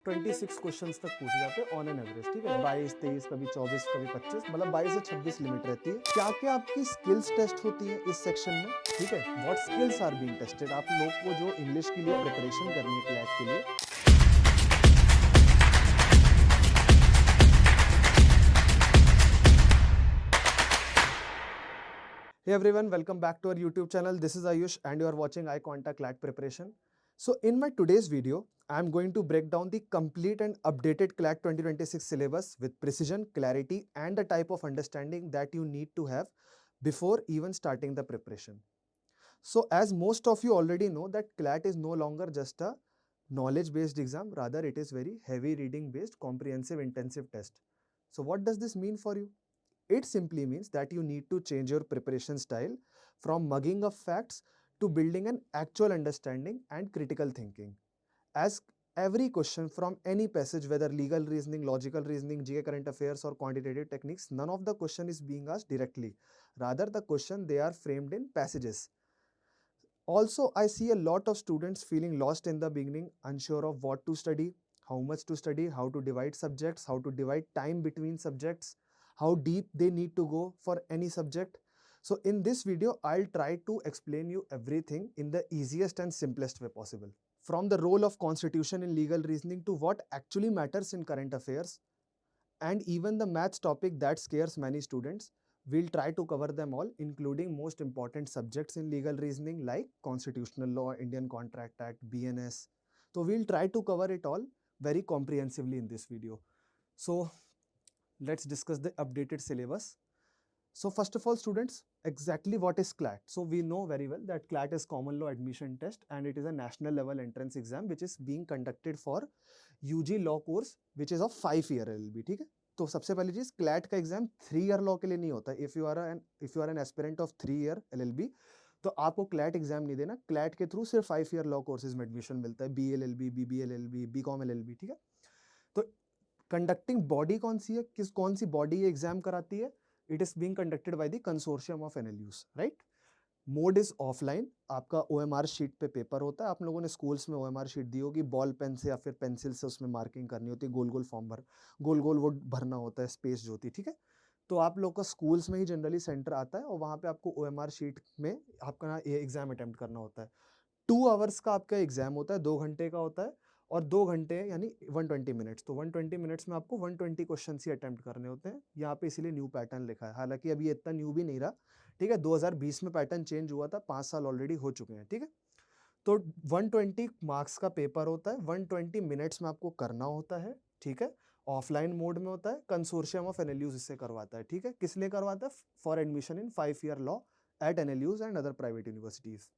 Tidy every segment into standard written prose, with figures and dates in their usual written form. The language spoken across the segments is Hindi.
26 क्वेश्चंस तक पूछे जाते हैं ऑन एन एवरेज, ठीक है। 22, 23, कभी 24, कभी 25, मतलब 22 से 26 लिमिट रहती है। क्या क्या आपकी स्किल्स टेस्ट होती है इस सेक्शन में, ठीक है। What skills are being tested, आप लोग को जो इंग्लिश के लिए प्रिपरेशन करनी है क्लैट के लिए। Hey everyone, welcome back to our YouTube channel. This is Ayush and you are watching Eye Contact CLAT Preparation. So in my today's video, I am going to break down the complete and updated CLAT 2026 syllabus with precision, clarity and the type of understanding that you need to have before even starting the preparation. So as most of you already know that CLAT is no longer just a knowledge based exam, rather it is very heavy reading based comprehensive intensive test. So what does this mean for you? It simply means that you need to change your preparation style from mugging of facts to building an actual understanding and critical thinking. As every question from any passage, whether legal reasoning, logical reasoning, GK current affairs or quantitative techniques, none of the question is being asked directly. Rather, the question they are framed in passages. Also, I see a lot of students feeling lost in the beginning, unsure of what to study, how much to study, how to divide subjects, how to divide time between subjects, how deep they need to go for any subject. So in this video, I'll try to explain you everything in the easiest and simplest way possible. From the role of constitution in legal reasoning to what actually matters in current affairs, and even the maths topic that scares many students. We'll try to cover them all, including most important subjects in legal reasoning like constitutional law, Indian Contract Act, BNS. So we'll try to cover it all very comprehensively in this video. So let's discuss the updated syllabus. So first of all, students, exactly what is CLAT? So we know very well that CLAT is Common Law Admission Test and it is a national level entrance exam which is being conducted for UG law course which is of 5-year LLB, ठीक है। तो सबसे पहली चीज, CLAT का एग्जाम 3-year लॉ के लिए नहीं होता। If you are an aspirant of 3-year LLB तो आपको CLAT एग्जाम नहीं देना। CLAT के थ्रू सिर्फ 5-year लॉ कोर्सेज में एडमिशन मिलता है, BLLB, BBLLB, BCom LLB, ठीक है। तो कंडक्टिंग बॉडी कौन सी है, कौन सी बॉडी एग्जाम कराती है? It is being conducted by the consortium of NLUs, right. Mode is offline, आपका OMR शीट पे पेपर होता है। आप लोगों ने स्कूल्स में OMR शीट दी होगी, बॉल पेन से या फिर पेंसिल से उसमें मार्किंग करनी होती है, गोल गोल फॉर्म गोल गोल वो भरना होता है, स्पेस जो होती है, ठीक है। तो आप लोग का स्कूल्स में ही जनरली सेंटर आता है और वहाँ पे आपको OMR शीट में आपका ये एग्जाम अटेम्प्ट करना होता है। 2 आवर्स का आपका एग्जाम होता है, 2 घंटे का होता है और 2 घंटे यानी 120 मिनट्स। तो 120 मिनट्स में आपको 120 क्वेश्चन ही अटेम्प्ट करने होते हैं। यहाँ पे इसीलिए न्यू पैटर्न लिखा है, हालांकि अभी इतना न्यू भी नहीं रहा, ठीक है। 2020 में पैटर्न चेंज हुआ था, 5 साल ऑलरेडी हो चुके हैं, ठीक है। तो 120 मार्क्स का पेपर होता है, 120 मिनट्स में आपको करना होता है, ठीक है। ऑफलाइन मोड में होता है, कंसोर्शियम ऑफ एनएलयूज इससे करवाता है, ठीक है। किस लिए करवाता है? For admission in 5-year law at NLUs and other private universities.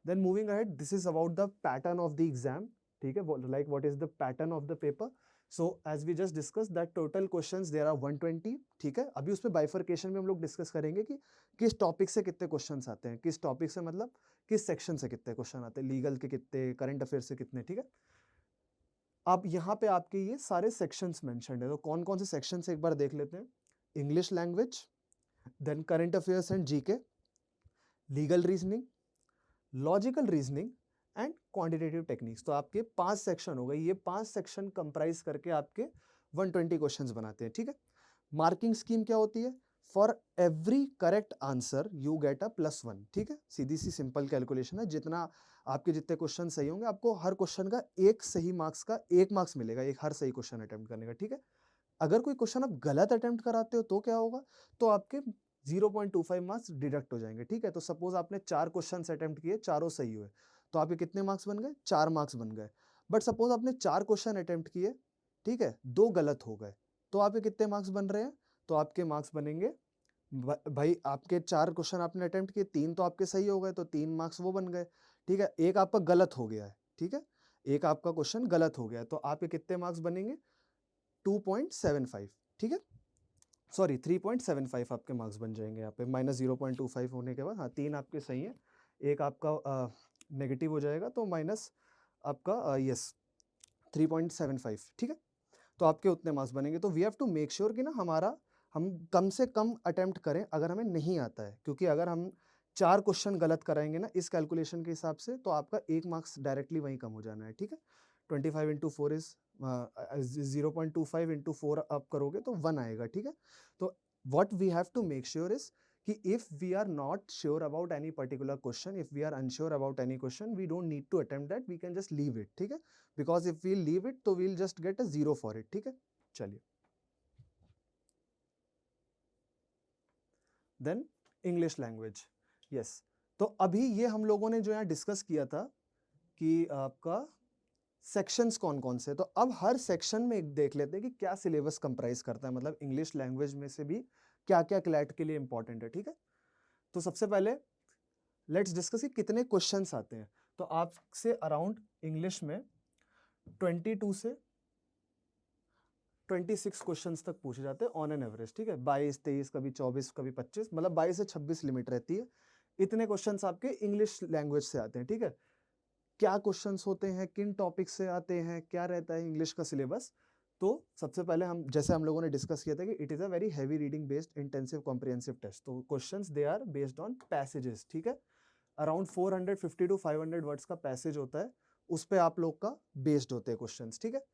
Then moving ahead, this is about the pattern of the exam, ठीक है। Like what is the pattern of the paper? So as we just discussed that total questions there are 120, ठीक है। अभी उस पे बाइफर्केशन में हम लोग डिस्कस करेंगे कि किस टॉपिक से कितने क्वेश्चंस आते हैं, किस टॉपिक से मतलब किस सेक्शन से कितने क्वेश्चन आते हैं, लीगल के कितने, करंट अफेयर से कितने, ठीक है। अब यहाँ पे आपके ये सारे सेक्शंस मेंशन्ड है, तो कौन कौन से सेक्शन से एक बार देख लेते हैं। English language, then current affairs and GK, legal reasoning, logical reasoning and quantitative techniques. तो आपके 5 सेक्शन हो गए, ये 5 सेक्शन कंप्राइज करके आपके 120 क्वेश्चंस बनाते हैं, ठीक है। मार्किंग स्कीम क्या होती है? For every correct answer you get a +1, ठीक है। सीधी सी सिंपल कैलकुलेशन है, जितना आपके जितने क्वेश्चन सही होंगे आपको हर क्वेश्चन का एक सही मार्क्स का 1 मार्क्स मिलेगा, एक हर सही क्वेश्चन अटेम्प्ट करने का, ठीक है। अगर कोई क्वेश्चन आप गलत अटेम्प्ट कराते हो तो क्या होगा? तो आपके 0.25 मार्क्स डिडक्ट हो जाएंगे, ठीक है। तो सपोज आपने 4 क्वेश्चन अटेम्प्ट किए, चारों सही हुए, तो आपके कितने मार्क्स बन गए? 4 मार्क्स बन गए। बट सपोज आपने 4 क्वेश्चन अटेम्प्ट किए, ठीक है, 2 गलत हो गए, तो आपके कितने मार्क्स बन रहे हैं? तो आपके मार्क्स बनेंगे, भाई आपके 4 क्वेश्चन आपने अटेम्प्ट किए, 3 तो आपके सही हो गए, तो 3 मार्क्स वो बन गए, ठीक है। एक आपका गलत हो गया है, ठीक है, एक आपका क्वेश्चन गलत हो गया है, तो आपके कितने मार्क्स बनेंगे? 2.75, ठीक है, सॉरी 3.75 आपके मार्क्स बन जाएंगे यहाँ पे, -0.25 होने के बाद। हाँ, 3 आपके सही है, एक आपका नेगेटिव हो जाएगा, तो माइनस आपका यस 3.75, ठीक है। तो आपके उतने मार्क्स बनेंगे। तो we have to make sure कि ना हम कम से कम अटेम्प्ट करें अगर हमें नहीं आता है, क्योंकि अगर हम 4 क्वेश्चन गलत कराएंगे ना इस कैलकुलेशन के हिसाब से, तो आपका 1 मार्क्स डायरेक्टली वहीं कम हो जाना है, ठीक है। 25 × 4 इज 0.25 इंटू 4 आप करोगे तो 1 आएगा, ठीक है। तो what we have to make sure is कि if we are not sure about any particular question, if we are unsure about any question, we don't need to attempt that, we can just leave it, ठीक है, because if we leave it तो we'll just get a 0 for it, ठीक है। चलिए, देन इंग्लिश लैंग्वेज, यस। तो अभी ये हम लोगों ने जो यहाँ डिस्कस किया था कि आपका सेक्शंस कौन कौन से, तो अब हर सेक्शन में एक देख लेते हैं कि क्या सिलेबस कंप्राइज करता है, मतलब इंग्लिश लैंग्वेज में से भी क्या क्या क्लैट के लिए इंपॉर्टेंट है, ठीक है। तो सबसे पहले लेट्स डिस्कस कि कितने क्वेश्चंस आते हैं। तो आपसे अराउंड इंग्लिश में 22 से 26 क्वेश्चंस तक पूछे जाते हैं ऑन एन एवरेज, ठीक है। 22, 23, कभी 24, कभी 25, मतलब 22 से 26 लिमिट रहती है। इतने क्वेश्चंस आपके इंग्लिश लैंग्वेज से आते हैं, ठीक है। क्या क्वेश्चंस होते हैं, किन टॉपिक से आते हैं, क्या रहता है इंग्लिश का सिलेबस। तो सबसे पहले हम जैसे हम लोगों ने डिस्कस किया था कि it is a very heavy reading based intensive comprehensive test. तो questions they are based on passages, ठीक है। अराउंड 450 टू 500 वर्ड्स का पैसेज होता है, उस पे आप लोग का बेस्ड होते हैं क्वेश्चंस, ठीक है।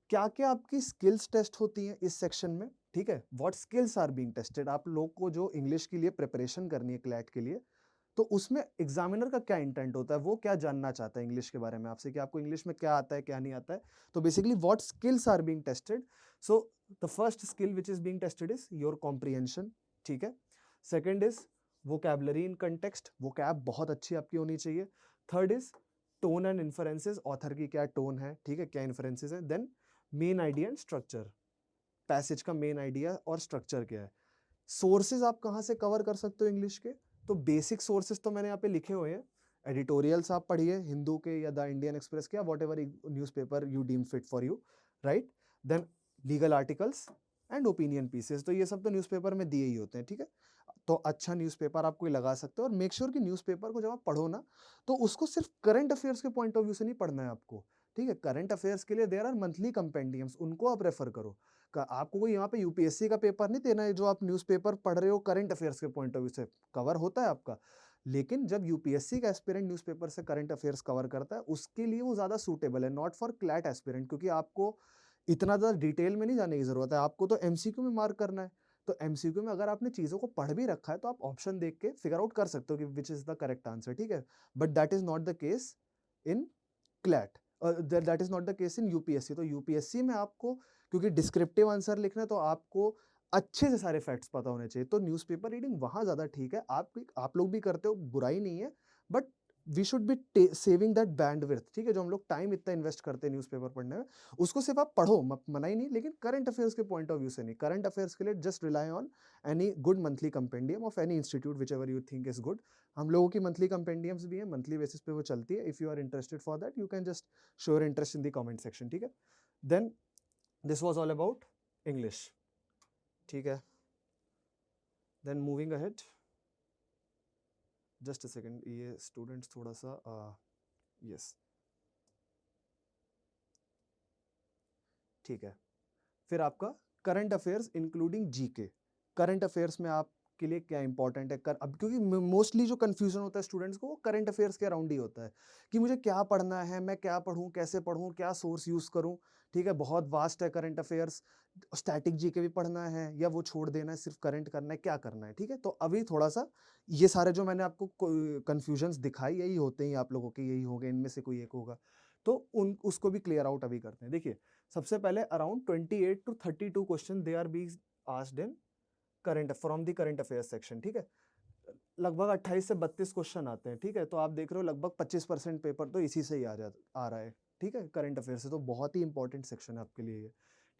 क्या क्या आपकी स्किल्स टेस्ट होती हैं इस सेक्शन में, ठीक है। What skills are being tested, आप लोग को जो इंग्लिश के लिए प्रिपरेशन करनी है क्लैट के लिए, तो उसमें एग्जामिनर का क्या इंटेंट होता है, वो क्या जानना चाहता है इंग्लिश के बारे में आपसे, कि आपको इंग्लिश में क्या आता है क्या नहीं आता है। तो basically what skills are being tested. So the first skill which is being tested is your comprehension, ठीक है। Second is vocabulary in context, vocab बहुत अच्छी आपकी होनी चाहिए। Third is tone and inferences, author की क्या टोन है, ठीक है, क्या इन्फरेंसेज है। Then main idea and structure, passage का मेन आइडिया और स्ट्रक्चर क्या है। सोर्सेज आप कहाँ से कवर कर सकते हो इंग्लिश के, तो बेसिक सोर्सेज तो मैंने यहाँ पे लिखे हुए हैं। एडिटोरियल्स आप पढ़िए हिंदू के या द इंडियन एक्सप्रेस के, whatever newspaper you deem fit for you, right. Then legal articles and opinion pieces, तो ये सब तो न्यूज़पेपर में दिए ही होते हैं, ठीक है। तो अच्छा न्यूज़पेपर आप कोई लगा सकते हो, और मेक श्योर कि न्यूज़पेपर को जब आप पढ़ो ना, तो उसको सिर्फ करंट अफेयर्स के पॉइंट ऑफ व्यू से नहीं पढ़ना है आपको, ठीक है। करंट अफेयर्स के लिए देयर आर मंथली कंपेंडियम्स, उनको आप रेफर करो। आपको कोई यहाँ पे यूपीएससी का पेपर नहीं देना है जो आप न्यूज़पेपर पढ़ रहे हो करंट अफेयर्स के पॉइंट ऑफ व्यू से, कवर होता है आपका। लेकिन जब यूपीएससी का एस्पिरेंट न्यूज़पेपर से करंट अफेयर्स कवर करता है, उसके लिए वो ज़्यादा सूटेबल है, नॉट फॉर क्लैट एस्पिरेंट, क्योंकि आपको इतना ज़्यादा डिटेल में नहीं जाने की ज़रूरत है, आपको तो एमसीक्यू में मार्क करना है। तो एमसीक्यू में अगर आपने चीज़ों को पढ़ भी रखा है तो आप ऑप्शन देख के फिगर आउट कर सकते हो कि which is the correct answer, ठीक है। But that is not the case in CLAT, that is not the case in UPSC. तो यूपीएससी में आपको, क्योंकि डिस्क्रिप्टिव आंसर लिखना है, तो आपको अच्छे से सारे फैक्ट्स पता होने चाहिए। तो न्यूज़पेपर रीडिंग वहां ज्यादा ठीक है, आप लोग भी करते हो, बुराई नहीं है, but we should be saving that bandwidth, ठीक है। जो हम लोग टाइम इतना इन्वेस्ट करते हैं न्यूज़पेपर पढ़ने में, उसको सिर्फ आप पढ़ो, मना ही नहीं, लेकिन करंट अफेयर्स के पॉइंट ऑफ व्यू से नहीं। करंट अफेयर्स के लिए just rely on any good monthly compendium of any institute which ever you think is good. हम लोगों की मंथली कंपेंडियम्स भी हैं, मंथली बेसिस पे वो चलती है। If you are interested for that, you can just show your interest in the comment section, ठीक है। Then this was all about English, ठीक है। Then moving ahead, just a second, ये स्टूडेंट्स थोड़ा सा यस, ठीक है। फिर आपका current affairs including GK. Current affairs में आपके लिए क्या इंपॉर्टेंट है, अब क्योंकि मोस्टली जो कंफ्यूजन होता है स्टूडेंट्स को, वो करंट अफेयर्स के अराउंड ही होता है कि मुझे क्या पढ़ना है, मैं क्या पढ़ूं, कैसे पढ़ूं, क्या सोर्स यूज करूं, ठीक है। बहुत वास्ट है करंट अफेयर्स, स्टैटिक जीके भी पढ़ना है या वो छोड़ देना है, सिर्फ करंट करना है, क्या करना है, ठीक है। तो अभी थोड़ा सा ये सारे जो मैंने आपको कंफ्यूजन्स दिखाई, यही होते हैं आप लोगों के, यही होंगे, इनमें से कोई एक होगा। तो उन उसको भी क्लियर आउट अभी करते हैं। देखिए, सबसे पहले around 28 to 32 question they are being asked in current from the current affairs section, ठीक है। लगभग 28 से 32 क्वेश्चन आते हैं, ठीक है। तो आप देख रहे हो लगभग 25% पेपर तो इसी से ही आ रहा है, ठीक है, करंट अफेयर से। तो बहुत ही इंपॉर्टेंट सेक्शन है आपके लिए ये,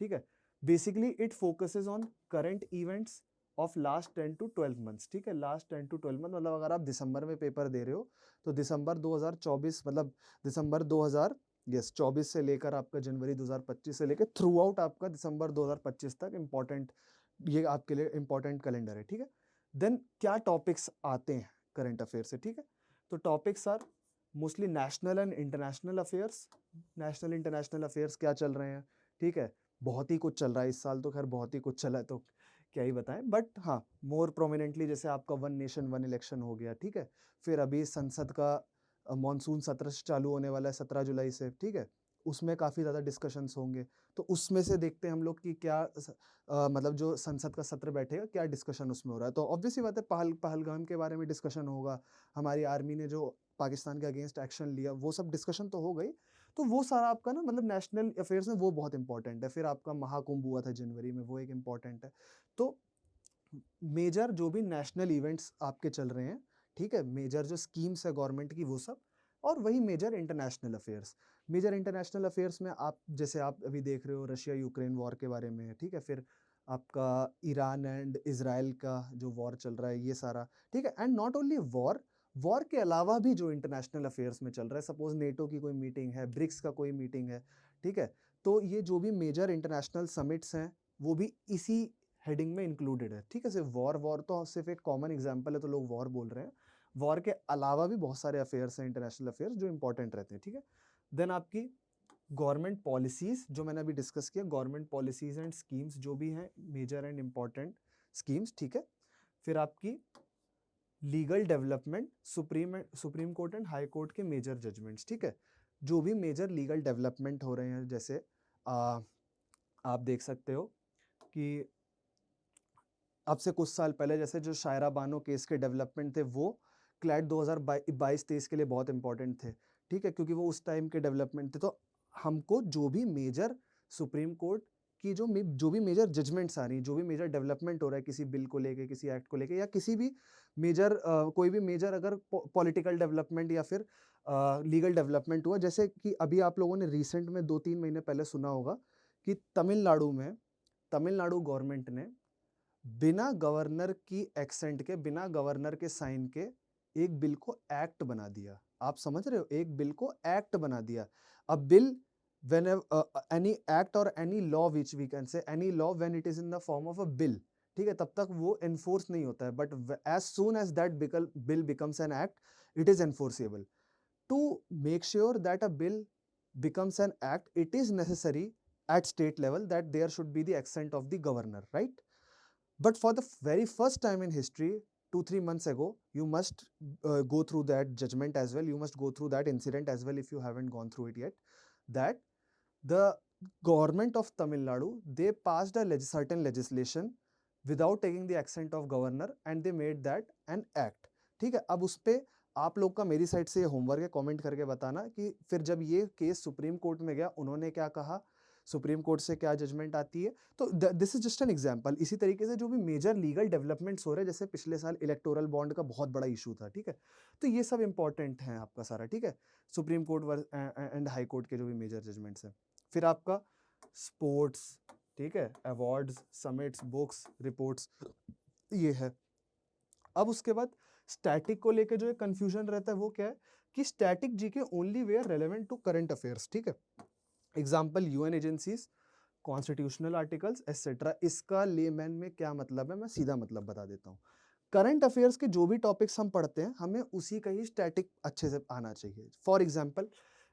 ठीक है। Basically it focuses on current events of last 10 to 12 months, ठीक है। लास्ट 10 टू 12 मंथ, मतलब अगर आप दिसंबर में पेपर दे रहे हो तो दिसंबर 2024, मतलब दिसंबर 2000 यस 24 से लेकर आपका जनवरी 2025 से लेकर थ्रू आउट आपका दिसंबर 2025 तक इंपॉर्टेंट, ये आपके लिए इंपॉर्टेंट कैलेंडर है, ठीक है। देन क्या टॉपिक्स आते हैं करंट अफेयर से, ठीक है। तो topics are mostly national and international affairs. National international affairs क्या चल रहे हैं, ठीक है। बहुत ही कुछ चल रहा है इस साल, तो खैर बहुत ही कुछ चला है, तो क्या ही बताएं, बट हाँ मोर प्रोमिनेंटली जैसे आपका वन नेशन वन इलेक्शन हो गया, ठीक है। फिर अभी संसद का मॉनसून सत्र चालू होने वाला है 17 जुलाई से, ठीक है। उसमें काफ़ी ज़्यादा डिस्कशंस होंगे। तो उसमें से देखते हैं हम लोग कि क्या मतलब जो संसद का सत्र बैठेगा, क्या डिस्कशन उसमें हो रहा है। तो ऑब्वियस सी बात है, पहलगाम के बारे में डिस्कशन होगा, हमारी आर्मी ने जो पाकिस्तान के अगेंस्ट एक्शन लिया, वो सब डिस्कशन तो हो गई। तो वो सारा आपका ना मतलब नेशनल अफेयर्स में वो बहुत इंपॉर्टेंट है। फिर आपका महाकुंभ हुआ था जनवरी में, वो एक इम्पॉर्टेंट है। तो मेजर जो भी नेशनल इवेंट्स आपके चल रहे हैं, ठीक है, मेजर जो स्कीम्स है गवर्नमेंट की वो सब, और वही major international affairs. Major international affairs में आप जैसे आप अभी देख रहे हो रशिया यूक्रेन वॉर के बारे में, ठीक है, फिर आपका ईरान एंड इजराइल का जो वॉर चल रहा है, ये सारा, ठीक है। And not only war, war के अलावा भी जो इंटरनेशनल अफेयर्स में चल रहा है, सपोज नेटो की कोई मीटिंग है, ब्रिक्स का कोई मीटिंग है, ठीक है, तो ये जो भी मेजर इंटरनेशनल समिट्स हैं वो भी इसी हेडिंग में इंक्लूडेड है, ठीक है। सिर्फ वॉर वॉर तो सिर्फ एक कॉमन एग्जांपल है, तो लोग वॉर बोल रहे हैं। वॉर के अलावा भी बहुत सारे अफेयर्स हैं, इंटरनेशनल अफेयर्स, जो इंपॉर्टेंट रहते हैं, ठीक है। देन आपकी गवर्नमेंट पॉलिसीज, जो मैंने अभी डिस्कस किया, गवर्नमेंट पॉलिसीज एंड स्कीम्स जो भी हैं मेजर एंड इंपॉर्टेंट स्कीम्स, ठीक है। फिर आपकी legal development, supreme court and high court के मेजर जजमेंट्स, ठीक है। जो भी मेजर लीगल डेवलपमेंट हो रहे हैं, जैसे आप देख सकते हो कि अब से कुछ साल पहले जैसे जो शायरा बानो केस के डेवलपमेंट थे, वो क्लैट 2022-23 के लिए बहुत इंपॉर्टेंट थे, ठीक है, क्योंकि वो उस टाइम के डेवलपमेंट थे। तो हमको जो भी मेजर सुप्रीम कोर्ट की जो भी मेजर जजमेंट्स आ रही हैं, जो भी मेजर डेवलपमेंट हो रहा है किसी बिल को लेके, किसी एक्ट को लेके, या किसी भी मेजर कोई भी मेजर अगर पॉलिटिकल डेवलपमेंट या फिर लीगल डेवलपमेंट हुआ, जैसे कि अभी आप लोगों ने रिसेंट में 2-3 महीने पहले सुना होगा कि तमिलनाडु गवर्नमेंट ने बिना गवर्नर की एक्सेंट के, बिना गवर्नर के साइन के एक बिल को एक्ट बना दिया। आप समझ रहे हो, एक बिल को एक्ट बना दिया। अ bill when any act or any law which we can say any law when it is in the form of a bill, ठीक है, तब तक वो enforce नहीं होता है, but as soon as that bill becomes an act it is enforceable. To make sure that a bill becomes an act, it is necessary at state level that there should be the assent of the governor, right? But for the very first time in history, 2-3 months ago, you must go through that judgment as well. You must go through that incident as well if you haven't gone through it yet. That the government of Tamil Nadu, they passed a certain legislation without taking the accent of governor, and they made that an act. ठीक है, अब उस पे आप लोग का मेरी साइड से होमवर्क है, कमेंट करके बताना कि फिर जब ये केस सुप्रीम कोर्ट में गया, उन्होंने क्या कहा, सुप्रीम कोर्ट से क्या जजमेंट आती है। तो this is just an example. इसी तरीके से जो भी मेजर लीगल डेवलपमेंट्स हो रहे हैं, जैसे पिछले साल इलेक्टोरल बॉन्ड का बहुत बड़ा इशू था, ठीक है, तो ये सब इंपॉर्टेंट है आपका सारा, ठीक है, supreme court and high court के जो भी मेजर जजमेंट्स हैं। फिर आपका स्पोर्ट्स, ठीक है, अवार्ड्स, समिट्स, बुक्स, रिपोर्ट्स, ये है। अब उसके बाद स्टैटिक को लेके जो एक कंफ्यूजन रहता है वो क्या है कि static GK only where relevant to current affairs, ठीक है। Example UN agencies, constitutional articles etcetera. इसका लेमैन में क्या मतलब है, मैं सीधा मतलब बता देता हूँ। करंट अफेयर्स के जो भी टॉपिक्स हम पढ़ते हैं, हमें उसी का ही स्टैटिक अच्छे से आना चाहिए। फॉर एग्जाम्पल,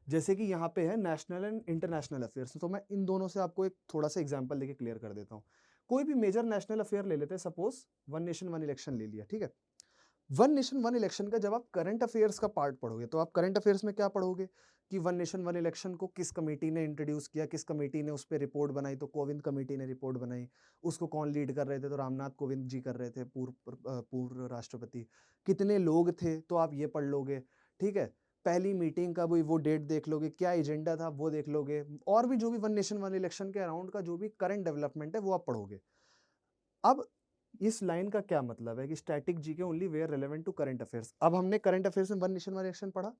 जैसे कि यहाँ पे है नेशनल एंड इंटरनेशनल अफेयर्स, तो मैं इन दोनों से आपको एक थोड़ा सा एग्जाम्पल देके क्लियर कर देता हूँ। कोई भी मेजर नेशनल अफेयर ले लेते हैं, suppose one nation one election ले लिया, ठीक है। वन नेशन वन इलेक्शन का जब आप करंट अफेयर्स का पार्ट पढ़ोगे, तो आप करंट अफेयर्स में क्या पढ़ोगे कि वन नेशन वन इलेक्शन को किस कमेटी ने इंट्रोड्यूस किया, किस कमेटी ने उस पर रिपोर्ट बनाई, तो कोविंद कमेटी ने रिपोर्ट बनाई। उसको कौन लीड कर रहे थे, तो रामनाथ कोविंद जी कर रहे थे, पूर्व राष्ट्रपति। कितने लोग थे, तो आप ये पढ़ लोगे, ठीक है। पहली मीटिंग का वो डेट देख लोगे, क्या एजेंडा था वो देख लोगे, और भी जो भी वन नेशन वन इलेक्शन के अराउंड का जो भी करंट डेवलपमेंट है वो आप पढ़ोगे। अब इस लाइन का क्या मतलब है कि static GK only where relevant to current affairs. अब हमने करंट अफेयर्स में वन नेशन वन इलेक्शन पढ़ा,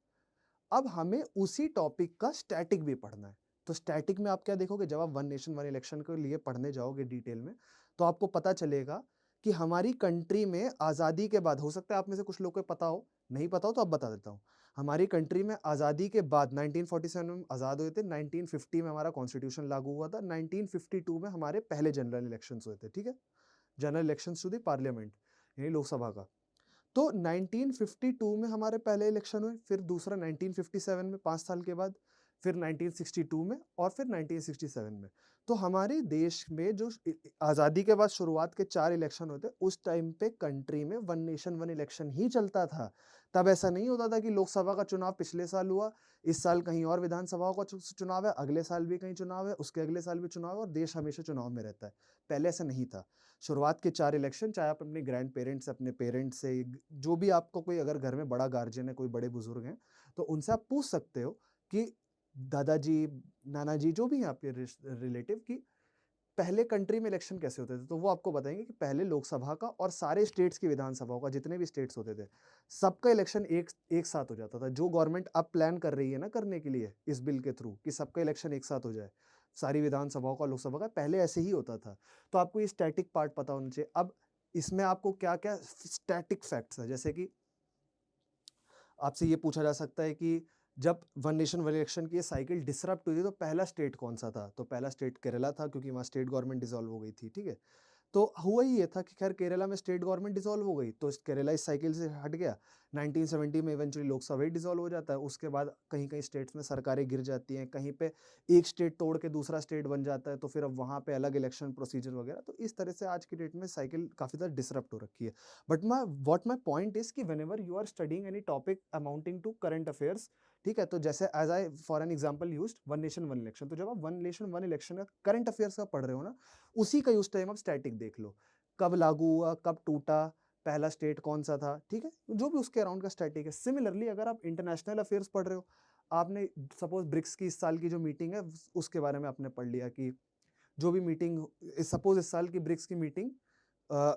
अब हमें उसी टॉपिक का स्टैटिक भी पढ़ना है। तो स्टैटिक में आप क्या देखोगे, जब आप वन नेशन वन इलेक्शन के लिए पढ़ने जाओगे डिटेल में, तो आपको पता चलेगा कि हमारी कंट्री में आज़ादी के बाद, हो सकता है आप में से कुछ लोग को पता हो, नहीं पता हो तो अब बता देता हूँ, हमारी कंट्री में आज़ादी के बाद 1947 में आज़ाद हुए थे, 1950 में हमारा कॉन्स्टिट्यूशन लागू हुआ था, 1952 में हमारे पहले जनरल इलेक्शंस हुए थे, ठीक है, general elections to the parliament, यानी लोकसभा का। तो 1952 में हमारे पहले इलेक्शन हुए, फिर दूसरा 1957 में 5 साल के बाद, फिर 1962 में और फिर 1967 में। तो हमारे देश में जो आज़ादी के बाद शुरुआत के 4 इलेक्शन होते, उस टाइम पे कंट्री में वन नेशन वन इलेक्शन ही चलता था। तब ऐसा नहीं होता था कि लोकसभा का चुनाव पिछले साल हुआ, इस साल कहीं और विधानसभाओं का चुनाव है, अगले साल भी कहीं चुनाव है, उसके अगले साल भी चुनाव है और देश हमेशा चुनाव में रहता है। पहले ऐसा नहीं था। शुरुआत के 4 इलेक्शन चाहे आप अपने ग्रैंड पेरेंट्स से, अपने पेरेंट्स से, जो भी आपको कोई अगर घर में बड़ा गार्जियन है, कोई बड़े बुजुर्ग हैं, तो उनसे आप पूछ सकते हो कि दादाजी, नाना जी, जो भी हैं आपके रिलेटिव, कि पहले कंट्री में इलेक्शन कैसे होते थे, तो वो आपको बताएंगे कि पहले लोकसभा का और सारे स्टेट्स की विधानसभाओं का, जितने भी स्टेट्स होते थे, सबका इलेक्शन एक एक साथ हो जाता था। जो गवर्नमेंट अब प्लान कर रही है ना करने के लिए इस बिल के थ्रू कि सबका इलेक्शन एक साथ हो जाए, सारी विधानसभाओं का, लोकसभा का, पहले ऐसे ही होता था। तो आपको ये स्टैटिक पार्ट पता होना चाहिए। अब इसमें आपको क्या क्या स्टैटिक फैक्ट्स है, जैसे कि आपसे ये पूछा जा सकता है कि जब वन नेशन वन इलेक्शन की ये साइकिल डिसरप्ट हुई थी, तो पहला स्टेट कौन सा था? तो पहला स्टेट केरला था, क्योंकि वहाँ स्टेट गवर्नमेंट डिसॉल्व हो गई थी, ठीक है? तो हुआ ही ये था कि खैर केरला में स्टेट गवर्नमेंट डिसॉल्व हो गई, तो केरला इस साइकिल से हट गया। 1970 में इवेंचुअली लोकसभा ही डिसॉल्व हो जाता है। उसके बाद कहीं-कहीं स्टेट्स में सरकारें गिर जाती हैं, कहीं पे एक स्टेट तोड़ के दूसरा स्टेट बन जाता है, तो फिर अब वहाँ पे अलग इलेक्शन प्रोसीजर वगैरह। तो इस तरह से आज की डेट में साइकिल काफ़ी ज़्यादा डिसरप्ट हो रखी है। बट माय पॉइंट इज़ कि whenever you are studying any topic amounting to current affairs, ठीक है? तो जैसे as I for an example used one nation one election, तो जब आप वन नेशन वन इलेक्शन का करंट अफेयर्स का पढ़ रहे हो ना, उसी का उस टाइम आप स्टैटिक देख लो। कब लागू हुआ, कब टूटा, पहला स्टेट कौन-सा था, ठीक है? जो भी उसके अराउंड का स्टैटिक है। सिमिलरली अगर आप इंटरनेशनल अफेयर्स पढ़ रहे हो, आपने सपोज़ ब्रिक्स की इस साल की जो मीटिंग है, उसके बारे में आपने पढ़ लिया कि जो भी मीटिंग, सपोज़ इस साल की ब्रिक्स की मीटिंग अ,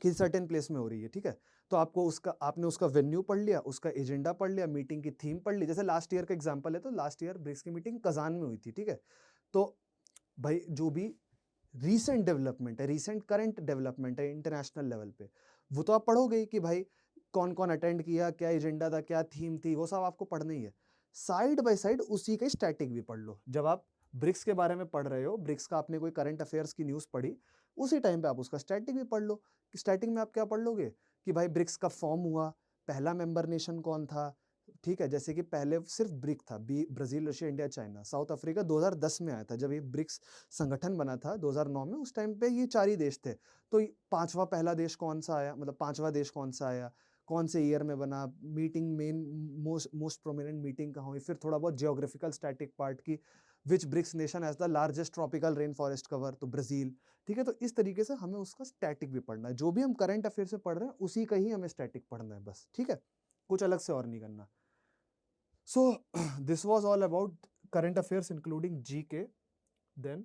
किसी सर्टेन प्लेस में हो रही है, ठीक है? तो आपने उसका वेन्यू पढ़ लिया, उसका एजेंडा पढ़ लिया, मीटिंग की थीम पढ़ ली। जैसे लास्ट ईयर का एग्जांपल है, तो लास्ट ईयर ब्रिक्स की मीटिंग कज़ान में हुई थी, ठीक है? तो भाई जो भी रीसेंट डेवलपमेंट है, रीसेंट करंट डेवलपमेंट है इंटरनेशनल लेवल पे, वो तो आप पढ़ोगे ही कि भाई कौन-कौन अटेंड किया, क्या एजेंडा था, क्या थीम थी, वो सब आपको पढ़ना ही है। साइड बाय साइड उसी का स्टैटिक भी पढ़ लो। जब आप ब्रिक्स के बारे में पढ़ रहे हो, ब्रिक्स का आपने कोई करंट अफेयर्स की न्यूज़ पढ़ी, उसी टाइम पे आप उसका स्टैटिक भी पढ़ लो। स्टैटिक में आप क्या पढ़ लोगे कि भाई ब्रिक्स कब फॉर्म हुआ, पहला मेंबर नेशन कौन था, ठीक है? जैसे कि पहले सिर्फ ब्रिक था, Brazil, Russia, India, China, south Africa 2010 में आया था, जब ये ब्रिक्स संगठन बना था 2009 में, उस टाइम पे ये 4 ही देश थे। तो 5वां पहला देश कौन-सा आया, मतलब 5वां देश कौन-सा आया, कौन से ईयर में बना, meeting main most most prominent meeting कहाँ हुई, फिर थोड़ा बहुत जियोग्राफिकल स्टैटिक पार्ट की, which BRICS nation has the largest tropical rain forest cover, तो ब्राज़ील, ठीक है? तो इस तरीके से हमें उसका स्टैटिक भी पढ़ना है। जो भी हम करंट अफेयर से पढ़ रहे हैं, उसी का ही हमें स्टैटिक पढ़ना है बस, ठीक है? कुछ अलग से और नहीं करना। So this was all about current affairs including GK. Then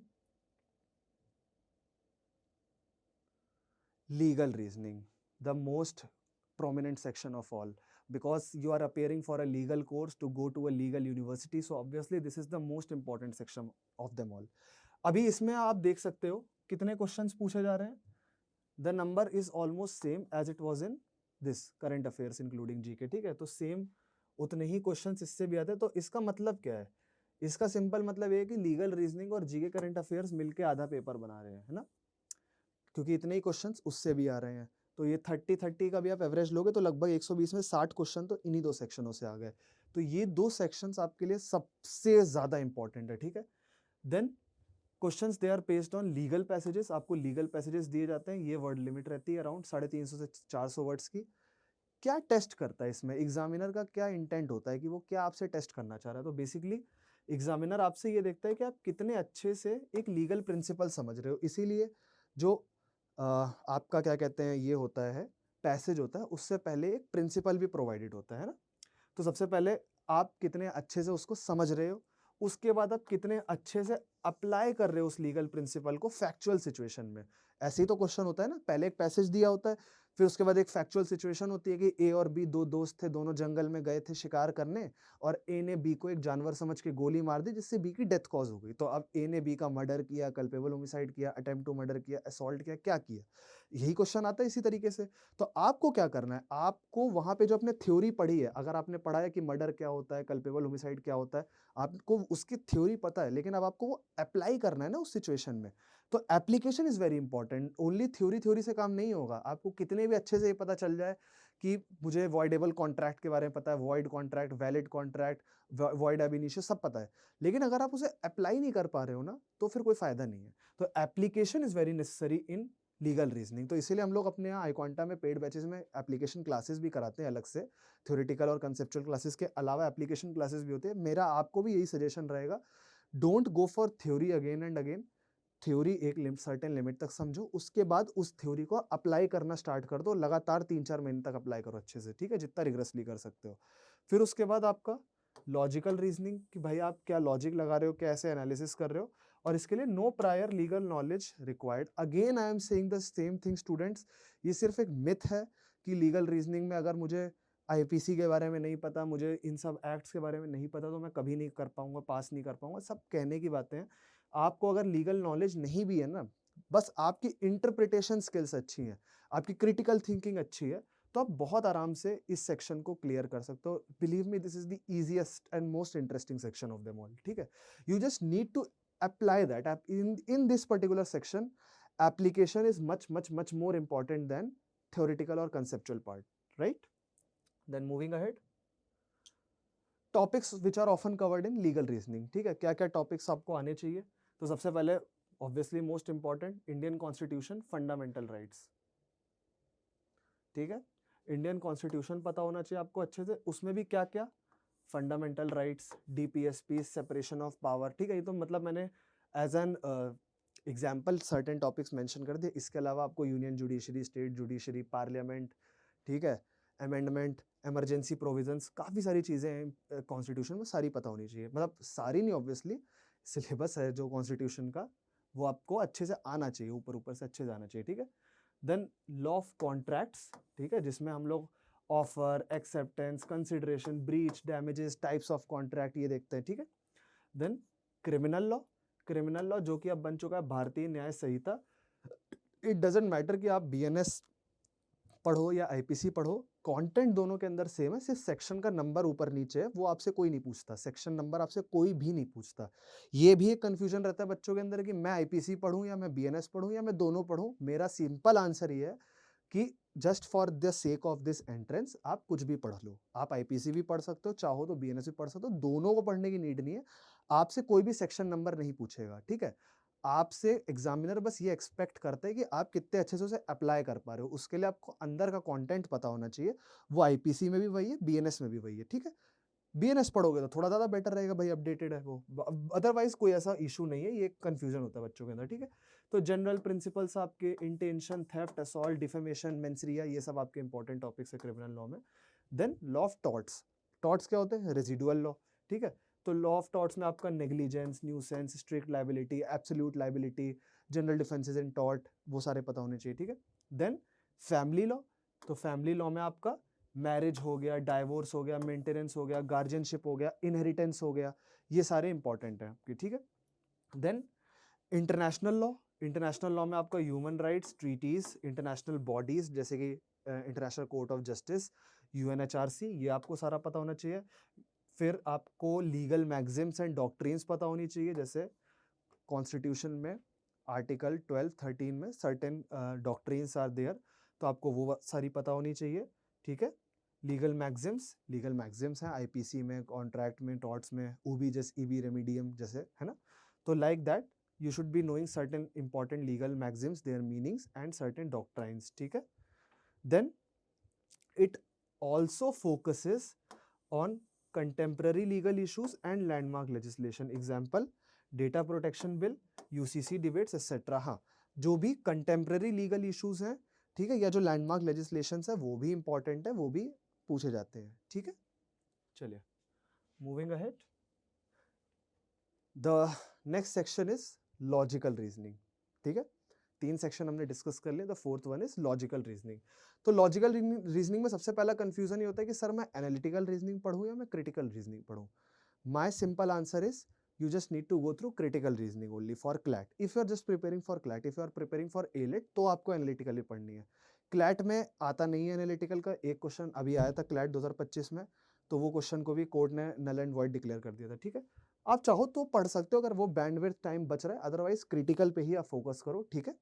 legal reasoning, the most prominent section of all, because you are appearing for a legal course to go to a legal university, so obviously this is the most important section of them all. अभी इसमें आप देख सकते हो कितने क्वेश्चंस पूछे जा रहे हैं. The number is almost same as it was in this current affairs including GK, ठीक है? तो सेम उतने ही क्वेश्चंस इससे भी आते हैं. तो इसका मतलब क्या है? इसका सिंपल मतलब ये है कि लीगल रीजनिंग और जीके करंट अफेयर्स मिलके आधा पेपर बना रहे हैं, है ना? क्योंकि इतने ही क्वेश्चंस उससे भी आ रहे हैं. तो ये 30-30 का भी आप एवरेज लोगे तो लगभग 120 में 60 क्वेश्चन तो इन्हीं 2 सेक्शनों से आ गए. तो ये 2 सेक्शंस आपके लिए सबसे ज़्यादा इंपॉर्टेंट है, ठीक है? Then questions they are based on legal passages. आपको लीगल पैसेजेस दिए जाते हैं. ये वर्ड लिमिट रहती है अराउंड 350 से 400 वर्ड्स की. क्या टेस्ट करता है इसमें एग्जामिनर का, क्या इंटेंट होता है कि वो क्या आपसे टेस्ट करना चाह रहा है? तो बेसिकली एग्जामिनर आपसे ये देखता है कि आप कितने अच्छे से एक लीगल प्रिंसिपल समझ रहे हो. इसीलिए जो आपका क्या कहते हैं ये होता है पैसेज होता है, उससे पहले एक प्रिंसिपल भी प्रोवाइडेड होता है ना. तो सबसे पहले आप कितने अच्छे से उसको समझ रहे हो, उसके बाद आप कितने अच्छे से अप्लाई कर रहे हो उस लीगल प्रिंसिपल को फैक्चुअल सिचुएशन में. ऐसे ही तो क्वेश्चन होता है ना, पहले एक पैसेज दिया होता है, फिर उसके बाद एक फैक्चुअल सिचुएशन होती है कि ए और बी 2 दोस्त थे, दोनों जंगल में गए थे शिकार करने, और ए ने बी को एक जानवर समझ के गोली मार दी, जिससे बी की डेथ कॉज हो गई. तो अब ए ने बी का मर्डर किया, कल्पेबल होमिसाइड किया, अटेम्प्ट टू मर्डर किया, असॉल्ट किया, क्या किया? यही क्वेश्चन आता है इसी तरीके से. तो आपको क्या करना है, आपको वहां पे जो आपने थ्योरी पढ़ी है, अगर आपने पढ़ा है कि मर्डर क्या होता है, कल्पेबल होमिसाइड क्या होता है, आपको उसकी थ्योरी पता है, लेकिन अब आपको वो अप्लाई करना है ना उस सिचुएशन में. तो application is very important. Only theory theory से काम नहीं होगा. आपको कितने भी अच्छे से ये पता चल जाए कि मुझे वॉइडेबल कॉन्ट्रैक्ट के बारे में पता है, void contract, valid contract, void ab initio सब पता है, लेकिन अगर आप उसे अप्लाई नहीं कर पा रहे हो ना, तो फिर कोई फायदा नहीं है। तो application is very necessary in legal reasoning. तो इसीलिए हम लोग अपने यहाँ iQuanta में पेड बैचेस में एप्लीकेशन क्लासेस भी कराते हैं अलग से, थ्योरेटिकल और कंसेप्चुअल क्लासेस के अलावा एप्लीकेशन क्लासेस भी होते हैं। मेरा आपको भी यही सजेशन रहेगा, don't go for theory again and again. Theory एक सर्टेन लिमिट तक समझो, उसके बाद उस थ्योरी को अप्लाई करना स्टार्ट कर दो, लगातार 3-4 महीने तक अप्लाई करो अच्छे से, ठीक है, जितना रिग्रेसली कर सकते हो। फिर उसके बाद आपका लॉजिकल रीजनिंग, कि भाई आप क्या लॉजिक लगा रहे हो, कैसे एनालिसिस कर रहे हो, और इसके लिए no prior legal knowledge required. Again I am saying the same thing students, ये सिर्फ एक मिथ है कि लीगल रीजनिंग में अगर मुझे आईपीसी के बारे में नहीं पता, मुझे इन सब एक्ट्स के बारे में नहीं पता, तो मैं कभी नहीं कर पाऊंगा, पास नहीं कर पाऊंगा। सब कहने की बातें हैं। आपको अगर लीगल नॉलेज नहीं भी है ना, बस आपकी इंटरप्रिटेशन स्किल्स अच्छी हैं, आपकी क्रिटिकल थिंकिंग अच्छी है, तो आप बहुत आराम से इस सेक्शन को क्लियर कर सकते हो। Believe me, this is the easiest and most interesting section of them all, ठीक है। You just need to apply that in this particular section. Application is much more important than theoretical or conceptual part, right? Then moving ahead, topics which are often covered in legal reasoning, ठीक है, क्या क्या टॉपिक्स आपको आने चाहिए। तो सबसे पहले obviously most important, Indian constitution, fundamental rights, ठीक है। इंडियन कॉन्स्टिट्यूशन पता होना चाहिए आपको अच्छे से, उसमें भी क्या क्या, fundamental rights, DPSP, separation of power, ठीक है। ये तो मतलब मैंने as an example certain topics mention कर दिए। इसके अलावा आपको union judiciary, state judiciary, parliament, ठीक है, अमेंडमेंट, इमरजेंसी प्रोविजंस, काफ़ी सारी चीज़ें हैं कॉन्स्टिट्यूशन में, सारी पता होनी चाहिए। मतलब सारी नहीं, ऑब्वियसली सिलेबस है जो कॉन्स्टिट्यूशन का, वो आपको अच्छे से आना चाहिए, ऊपर ऊपर से अच्छे से आना चाहिए, ठीक है। देन लॉ ऑफ कॉन्ट्रैक्ट्स, ठीक है, जिसमें हम लोग offer, acceptance, consideration, breach, damages, types of contract, ये देखते हैं, ठीक है। Then criminal law, criminal law जो कि अब बन चुका है भारतीय न्याय संहिता। इट डजेंट मैटर कि आप बीएनएस पढ़ो या आईपीसी पढ़ो, कंटेंट दोनों के अंदर सेम है, सिर्फ सेक्शन का नंबर ऊपर नीचे है, वो आपसे कोई नहीं पूछता, सेक्शन नंबर आपसे कोई भी नहीं पूछता। ये भी एक कंफ्यूजन रहता है बच्चों के अंदर कि मैं आईपीसी पढ़ूं या मैं बीएनएस पढ़ूं या मैं दोनों पढ़ूं। मेरा सिंपल आंसर ये है कि just for the sake of this entrance आप कुछ भी पढ़ लो। आप आईपीसी भी पढ़ सकते हो, चाहो तो बीएनएस भी पढ़ सकते हो, दोनों को पढ़ने की नीड नहीं है। आपसे कोई भी सेक्शन नंबर नहीं पूछेगा, ठीक है। आपसे एग्जामिनर बस ये एक्सपेक्ट करते हैं कि आप कितने अच्छे से उसे अप्लाई कर पा रहे हो, उसके लिए आपको अंदर का कंटेंट पता होना चाहिए। वो आईपीसी में भी वही है, बीएनएस में भी वही है, ठीक है। बीएनएस पढ़ोगे तो थोड़ा ज़्यादा बेटर रहेगा भाई, अपडेटेड है वो, अदरवाइज कोई ऐसा इशू नहीं है, ये कंफ्यूजन होता है बच्चों के अंदर, ठीक है। तो जनरल प्रिंसिपल्स आपके intention, theft, assault, defamation, mens rea, ये सब आपके इंपॉर्टेंट टॉपिक्स है क्रिमिनल लॉ में। Then law of torts, torts क्या होते हैं, रेजिडुअल लॉ, ठीक है। तो लॉ ऑफ टॉर्ट्स में आपका negligence, nuisance, strict liability, absolute liability, general defences in tort, वो सारे पता होने चाहिए, ठीक है। देन फैमिली लॉ, तो फैमिली लॉ में आपका मैरिज हो गया, डाइवोर्स हो गया, मेंटेनेंस हो गया, गार्जियनशिप हो गया, इनहेरिटेंस हो गया, ये सारे इंपॉर्टेंट हैं आपके, ठीक है। Then international law, international law में आपका human rights, treaties, international bodies जैसे कि international court of justice, UNHRC, ये आपको सारा पता होना चाहिए। फिर आपको लीगल मैग्जिम्स एंड डॉक्ट्रिन्स पता होनी चाहिए, जैसे कॉन्स्टिट्यूशन में आर्टिकल 12-13 में सर्टेन डॉक्ट्रिन्स आर देयर, तो आपको वो सारी पता होनी चाहिए, ठीक है। लीगल मैग्जिम्स हैं आईपीसी में, कॉन्ट्रैक्ट में, टॉर्ट्स में, ऊबीजस, ईबी, रेमिडियम जैसे, है ना। तो like that you should be knowing certain important legal maxims, their meanings and certain doctrines, ठीक है। Then it also focuses on contemporary legal issues and landmark legislation, example data protection bill, UCC debates etcetera. हाँ, जो भी कंटेम्प्रेरी लीगल इश्यूज हैं, ठीक है, या जो लैंडमार्क लेजिस्लेशन है, वो भी इंपॉर्टेंट है, वो भी पूछे जाते हैं, ठीक है। चलिए moving ahead, the next section is logical reasoning, ठीक है। 3 सेक्शन हमने डिस्कस कर लिए, the fourth one is logical reasoning. तो लॉजिकल रीजनिंग में सबसे पहला कंफ्यूजन ये होता है कि सर मैं एनालिटिकल रीजनिंग पढ़ूं या मैं क्रिटिकल रीजनिंग पढ़ूं। My simple answer is you just need to go through critical reasoning only for CLAT. if you are just preparing for CLAT, if you are preparing for ALET, तो आपको एनालिटिकल ही पढ़नी है। CLAT में आता नहीं है एनालिटिकल का, एक क्वेश्चन अभी आया था CLAT 2025 में, तो वो क्वेश्चन को भी कोर्ट ने नल एंड वॉइड डिक्लेयर कर दिया था, ठीक है। आप चाहो तो पढ़ सकते हो अगर वो बैंडविड्थ टाइम बच रहा है, अदरवाइज क्रिटिकल पे ही आप फोकस करो, ठीक है।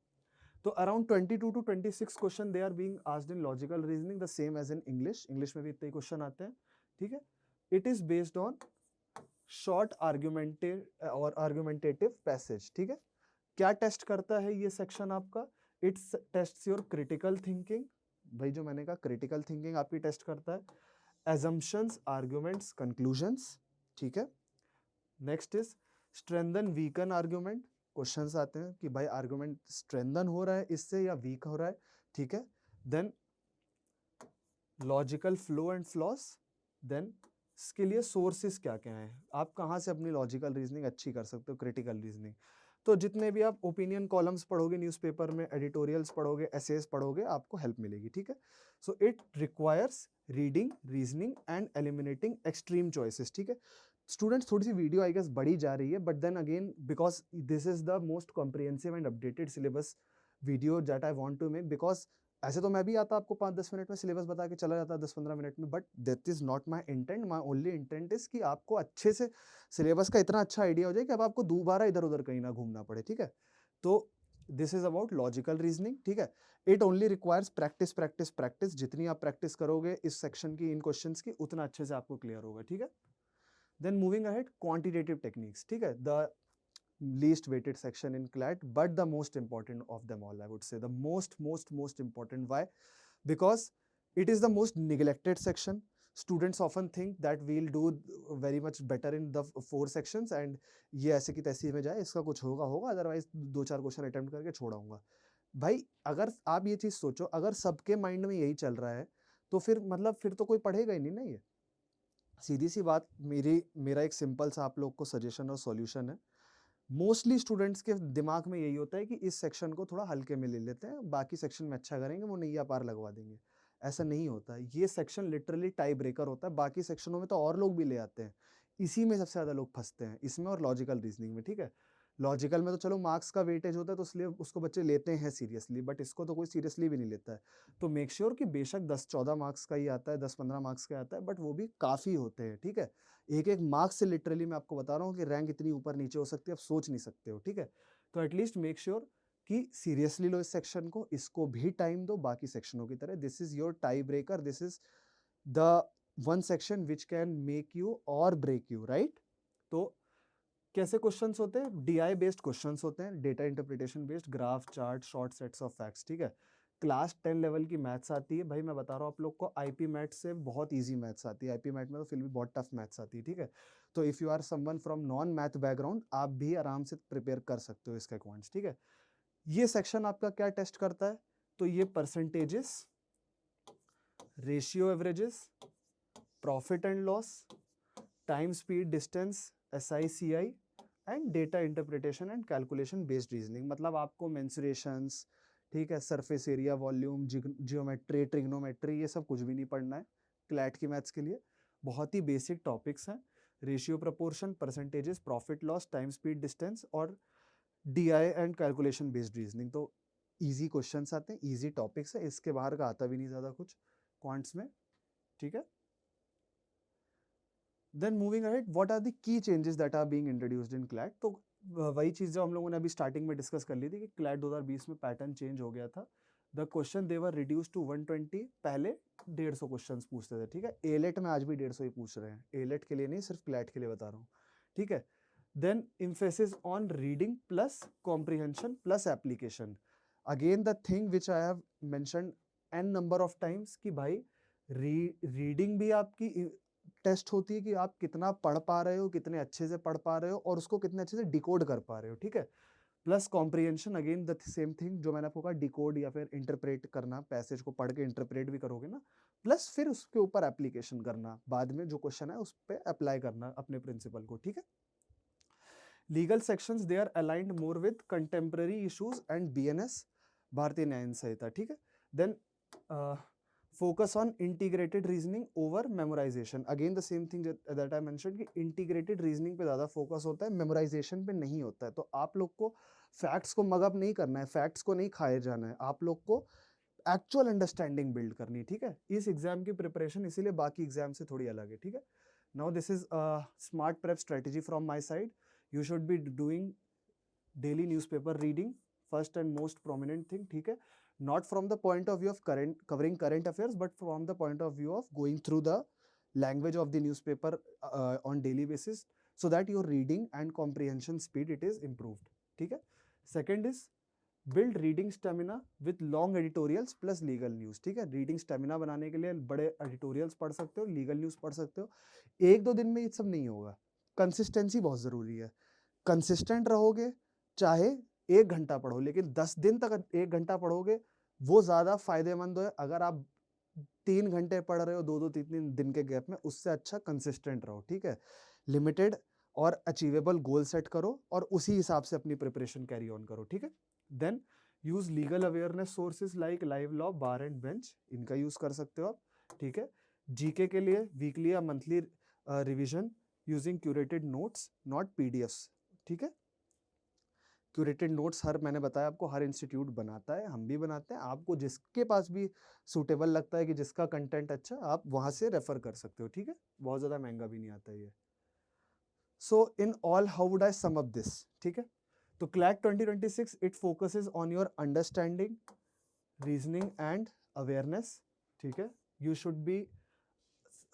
तो around 22 to 26 question they are being asked in logical reasoning, the same as in English. English में भी इतने ही क्वेश्चन आते हैं, ठीक है। It is based on short argumentive और आर्ग्यूमेंटेटिव पैसेज, ठीक है। क्या टेस्ट करता है ये सेक्शन आपका? It's tests your critical thinking, भाई जो मैंने कहा क्रिटिकल थिंकिंग आपकी टेस्ट करता है, assumptions, arguments, conclusions, ठीक है। Next is strengthen weaken argument, questions आते हैं कि भाई आर्ग्यूमेंट स्ट्रेंथन हो रहा है इससे या वीक हो रहा है, ठीक है। Then logical flow and flaws, then इसके लिए सोर्सेस क्या क्या हैं, आप कहाँ से अपनी लॉजिकल रीजनिंग अच्छी कर सकते हो, क्रिटिकल रीजनिंग। तो जितने भी आप ओपिनियन कॉलम्स पढ़ोगे न्यूज़पेपर में, एडिटोरियल्स पढ़ोगे, एसेस पढ़ोगे, आपको हेल्प मिलेगी, ठीक है। So it requires reading, reasoning and eliminating extreme choices, ठीक है। स्टूडेंट्स थोड़ी सी वीडियो आई गेस बड़ी जा रही है, but then again because this is the most comprehensive and updated syllabus video that I want to make, because ऐसे तो मैं भी आता आपको 5-10 मिनट में सिलेबस बता के चला जाता 10-15 मिनट में, but that is not my intent. My only intent is कि आपको अच्छे से सिलेबस का इतना अच्छा आइडिया हो जाए कि अब आपको दोबारा इधर उधर कहीं ना घूमना पड़े, ठीक है। तो this is about logical reasoning, ठीक है। It only requires practice practice practice, जितनी आप प्रैक्टिस करोगे इस सेक्शन की, इन क्वेश्चंस की, उतना अच्छे से आपको क्लियर होगा, ठीक है। Then moving ahead, quantitative techniques, ठीक है, the least weighted section in CLAT, but the most important of them all, I would say the most important. Why? Because it is the most neglected section. Students often think that we'll do very much better in the 4 sections and ये ऐसे की तैसी में जाए, इसका कुछ होगा होगा, अदरवाइज 2-4 क्वेश्चन अटेम्प्ट करके छोड़ाऊंगा। भाई अगर आप ये चीज सोचो, अगर सबके माइंड में यही चल रहा है तो फिर मतलब फिर तो कोई पढ़ेगा ही नहीं ना। ये सीधी सी बात, मेरा एक सिंपल सा आप लोग को सजेशन और सॉल्यूशन है। मोस्टली स्टूडेंट्स के दिमाग में यही होता है कि इस सेक्शन को थोड़ा हल्के में ले लेते हैं, बाकी सेक्शन में अच्छा करेंगे, वो नैया पार लगवा देंगे। ऐसा नहीं होता, ये सेक्शन लिटरली टाई ब्रेकर होता है। बाकी सेक्शनों में तो और लोग भी ले आते हैं, इसी में सबसे ज़्यादा लोग फंसते हैं, इसमें और लॉजिकल रीजनिंग में, ठीक है। लॉजिकल में तो चलो मार्क्स का वेटेज होता है तो इसलिए उसको बच्चे लेते हैं सीरियसली, बट इसको तो कोई सीरियसली भी नहीं लेता है। तो मेक श्योर कि बेशक 10-14 मार्क्स का ही आता है, 10-15 मार्क्स का आता है, बट वो भी काफ़ी होते हैं, ठीक है। एक एक मार्क्स से लिटरली मैं आपको बता रहा हूँ कि रैंक इतनी ऊपर नीचे हो सकती है, आप सोच नहीं सकते हो, ठीक है। तो एटलीस्ट मेक श्योर कि सीरियसली लो इस सेक्शन को, इसको भी टाइम दो बाकी सेक्शनों की तरह। This is your tie breaker, this is the one section which can make you और ब्रेक यू, राइट। तो कैसे क्वेश्चंस होते हैं? डीआई बेस्ड क्वेश्चंस होते हैं, data interpretation based, graph, chart, short sets of facts, ठीक है। क्लास 10 लेवल की मैथ्स आती है, भाई मैं बता रहा हूँ आप लोग को, आईपी मैथ से बहुत इजी मैथ्स आती है, आईपी मैथ में तो फिर भी बहुत टफ मैथ्स आती है, ठीक है। तो if you are someone from non math background, आप भी आराम से प्रिपेयर कर सकते हो इसके क्वांट्स, ठीक है। ये सेक्शन आपका क्या टेस्ट करता है? तो ये percentages, ratio averages, profit and loss, time speed distance, SI CI and data interpretation and calculation based reasoning. मतलब आपको मेंसुरेशंस, ठीक है, surface area, volume, geometry, trigonometry, ये सब कुछ भी नहीं पढ़ना है क्लैट की मैथ्स के लिए। बहुत ही बेसिक टॉपिक्स हैं, ratio, proportion, percentages, profit loss, time speed distance और DI and calculation based reasoning. तो ईजी क्वेश्चंस आते हैं, ईजी टॉपिक्स है, इसके बाहर का आता भी नहीं ज़्यादा कुछ क्वांट्स में, ठीक है। Then moving ahead, what are the key changes that are being introduced in CLAT. तो वही चीज़ जो हम लोगों ने अभी स्टार्टिंग में डिस्कस कर ली थी कि क्लैट 2020 में पैटर्न चेंज हो गया था। The question they were reduce to 120, पहले 150 क्वेश्चन पूछते थे, ठीक है। एलेट में आज भी 150 ही पूछ रहे हैं, एलेट के लिए नहीं, सिर्फ क्लैट के लिए बता रहा हूँ, ठीक है। Then emphasis on reading plus comprehension plus application. Again the thing which I have mentioned an number of times कि भाई रीडिंग भी आपकी टेस्ट होती है कि आप कितना पढ़ पा रहे हो, कितने अच्छे से पढ़ पा रहे हो और उसको कितने अच्छे से डिकोड कर पा रहे हो, ठीक है। Plus comprehension, again the same thing जो मैंने आपको कहा, डिकोड या फिर इंटरप्रेट करना, पैसेज को पढ़ के इंटरप्रेट भी करोगे ना, प्लस फिर उसके ऊपर एप्लीकेशन करना, बाद में जो क्वेश्चन है उस पर अप्लाई करना अपने प्रिंसिपल को, ठीक है। Legal sections they are aligned more with contemporary issues and BNS, Bharatiya Nyaya Sanhita, ठीक है। Then focus on integrated reasoning over memorization, again the same thing that I mentioned कि integrated reasoning पे ज़्यादा focus होता है, memorization पे नहीं होता है। तो आप लोग को facts को मग अप नहीं करना है, facts को नहीं खाए जाना है, आप लोग को actual understanding build करनी है, ठीक है। इस एग्जाम की प्रिपरेशन इसीलिए बाकी एग्जाम से थोड़ी अलग है, ठीक है। Now this is a smart prep strategy from my side. You should be doing daily newspaper reading, first and most prominent thing, ठीक है, not from the point of view of current covering current affairs but from the point of view of going through the language of the newspaper on daily basis, so that your reading and comprehension speed it is improved, ठीक है. Second is build reading stamina with long editorials plus legal news, ठीक है. रीडिंग स्टेमिना बनाने के लिए बड़े एडिटोरियल्स पढ़ सकते हो, लीगल न्यूज़ पढ़ सकते हो. एक दो दिन में ये सब नहीं होगा, कंसिस्टेंसी बहुत ज़रूरी है. कंसिस्टेंट रहोगे, चाहे 1 घंटा पढ़ो, लेकिन 10 दिन तक 1 घंटा पढ़ोगे वो ज़्यादा फायदेमंद है. अगर आप 3 घंटे पढ़ रहे हो 2-2 3 दिन के गैप में, उससे अच्छा कंसिस्टेंट रहो, ठीक है. लिमिटेड और अचीवेबल गोल सेट करो और उसी हिसाब से अपनी प्रिपरेशन कैरी ऑन करो, ठीक है. Then use legal awareness sources like live law, bar and bench, इनका यूज कर सकते हो आप, ठीक है. जीके के लिए वीकली या monthly revision using curated notes not PDFs, ठीक है. क्यूरेटेड नोट्स हर, मैंने बताया आपको, हर इंस्टीट्यूट बनाता है, हम भी बनाते हैं. आपको जिसके पास भी सूटेबल लगता है कि जिसका कंटेंट अच्छा, आप वहां से रेफर कर सकते हो, ठीक है. बहुत ज़्यादा महंगा भी नहीं आता ये. So in all how would I sum up this, ठीक है. तो CLAT 2026 it focuses on your understanding, reasoning and awareness, ठीक है. You should be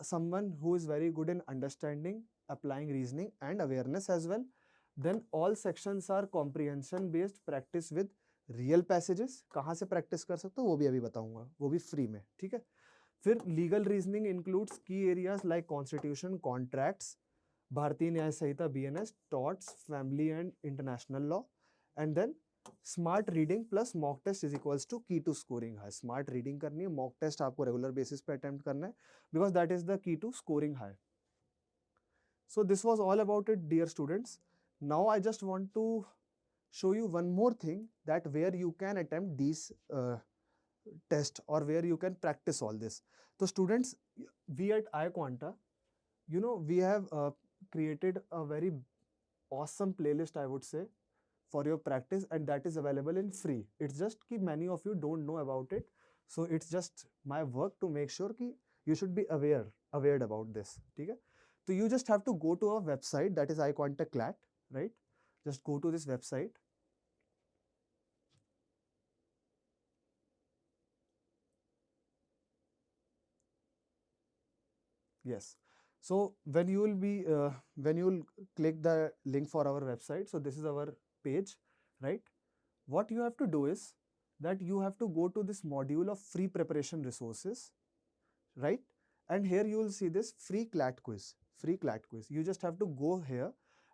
someone who is very good in understanding, applying reasoning and awareness as well. Then all sections are comprehension based, practice with real passages. कहाँ से practice कर सकते हो वो भी अभी बताऊंगा, वो भी free में, ठीक है. फिर legal reasoning includes key areas like constitution, contracts, Bharatiya Nyaya Sanhita BNS, torts, family and international law, and then smart reading plus mock test is equals to key to scoring high. Smart reading करनी है, मॉक टेस्ट आपको रेगुलर बेसिस पे अटेम्प्ट करना है, because that is the key to scoring high. So this was all about it, dear students. Now I just want to show you one more thing, that where you can attempt these test or where you can practice all this. So students, we at iQuanta, you know, we have created a very awesome playlist, I would say, for your practice, and that is available in free. It's just कि many of you don't know about it, so it's just my work to make sure कि you should be aware about this, ठीक है. So you just have to go to a website, that is iQuanta Clat, right? Just go to this website. Yes. So when you will click the link for our website, so this is our page, right? What you have to do is that you have to go to this module of free preparation resources, right? And here you will see this free CLAT quiz. You just have to go here,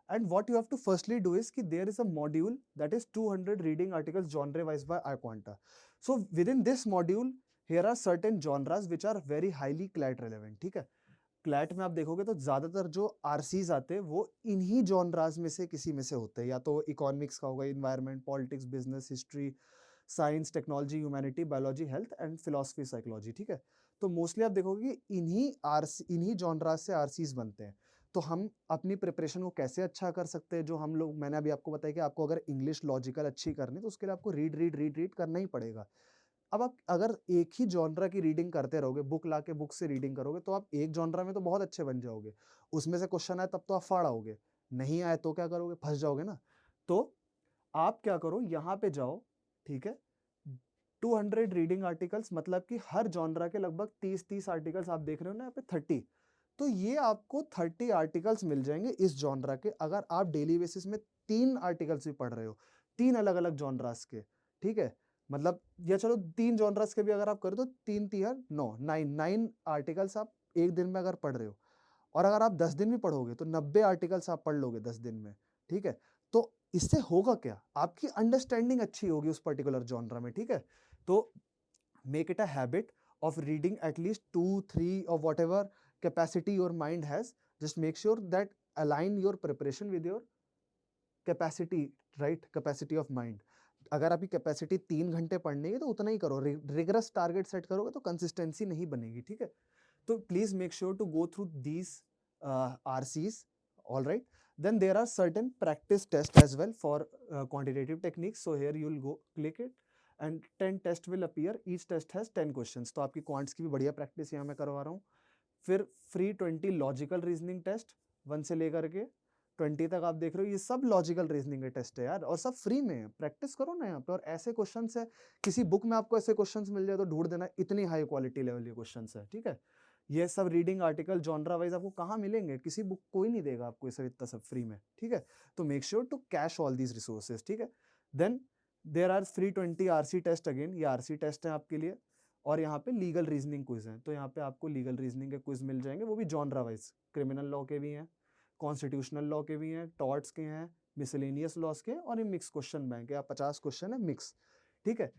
and what you have to firstly do is that there is a module that is 200 reading articles genre wise by iQuanta. So within this module, here are certain genres which are very highly CLAT relevant, ठीक है. क्लैट में आप देखोगे तो ज्यादातर जो आरसीज आते हैं वो इन्हीं जॉनराज में से किसी में से होते हैं, या तो इकोनॉमिक्स का होगा, environment, politics, business, history, science, technology, humanity, biology, health and philosophy, psychology, ठीक है. तो मोस्टली आप देखोगे कि इन्हीं जॉनराज से आरसीज बनते हैं. तो हम अपनी प्रिपरेशन को कैसे अच्छा कर सकते हैं, जो हम लोग, मैंने अभी आपको बताया कि आपको अगर इंग्लिश लॉजिकल अच्छी करनी है तो उसके लिए आपको रीड करना ही पड़ेगा. अब आप अगर एक ही जॉनरा की रीडिंग करते रहोगे, बुक लाके बुक से रीडिंग करोगे, तो आप एक जॉनरा में तो बहुत अच्छे बन जाओगे, उसमें से क्वेश्चन आए तब तो आप फाड़ आओगे, नहीं आए तो क्या करोगे, फंस जाओगे ना. तो आप क्या करो, यहाँ पे जाओ, ठीक है. 200 रीडिंग आर्टिकल्स, मतलब कि हर जॉनरा के लगभग 30 आर्टिकल्स आप देख रहे हो ना यहाँ पे 30. तो ये आपको 30 आर्टिकल्स मिल जाएंगे इस जॉनरा के, अगर आप डेली बेसिस में 3 आर्टिकल्स भी पढ़ रहे हो, 3 अलग अलग जॉनरास के, ठीक है. मतलब या चलो 3 जॉनरास के भी अगर आप करो तो 3 3 9 आर्टिकल्स आप एक दिन में अगर पढ़ रहे हो, और अगर आप 10 दिन भी पढ़ोगे तो 90 आर्टिकल्स आप पढ़ लोगे 10 दिन में, ठीक है. तो इससे होगा क्या, आपकी अंडरस्टैंडिंग अच्छी होगी उस पर्टिकुलर जॉनरा में, ठीक है. तो make it a habit of reading at least 2 3 or whatever capacity your mind has. Just make sure that align your preparation with your capacity, right? Capacity of mind. अगर आपकी कैपेसिटी 3 घंटे पढ़ने की तो उतना ही करो. रिगरस टारगेट सेट करोगे तो कंसिस्टेंसी नहीं बनेगी, ठीक है. तो please make sure to go through these RCs. All right. Then there are certain practice tests as well for quantitative techniques. So here you will go click it and 10 tests will appear. Each test has 10 questions. तो आपकी क्वांट्स की भी बढ़िया प्रैक्टिस यहाँ मैं करवा रहा हूँ. फिर फ्री 20 लॉजिकल रीजनिंग टेस्ट 1 से लेकर के 20 तक आप देख रहे हो, ये सब लॉजिकल रीजनिंग के टेस्ट है यार, और सब फ्री में है। प्रैक्टिस करो ना यहाँ पे। और ऐसे क्वेश्चंस है, किसी बुक में आपको ऐसे क्वेश्चंस मिल जाए तो ढूंढ देना, इतनी हाई क्वालिटी लेवल के क्वेश्चंस है, ठीक है। ये सब रीडिंग आर्टिकल जॉनरा वाइज आपको कहाँ मिलेंगे, किसी बुक कोई नहीं देगा आपको ये सब इतना सब फ्री में, ठीक है। तो make sure to cash all these resources, ठीक है। Then there are free 20 RC test, अगेन ये आरसी टेस्ट है आपके लिए। और यहाँ पे लीगल रीजनिंग क्विज है, तो यहाँ पे आपको लीगल रीजनिंग के क्विज मिल जाएंगे, वो भी जॉनरा वाइज। क्रिमिनल लॉ के भी हैं, कॉन्स्टिट्यूशनल लॉ के भी हैं, टॉर्ट्स के हैं, मिसलेनियस लॉस के, और ये मिक्स क्वेश्चन बैंक है, 50 क्वेश्चन है मिक्स, ठीक है।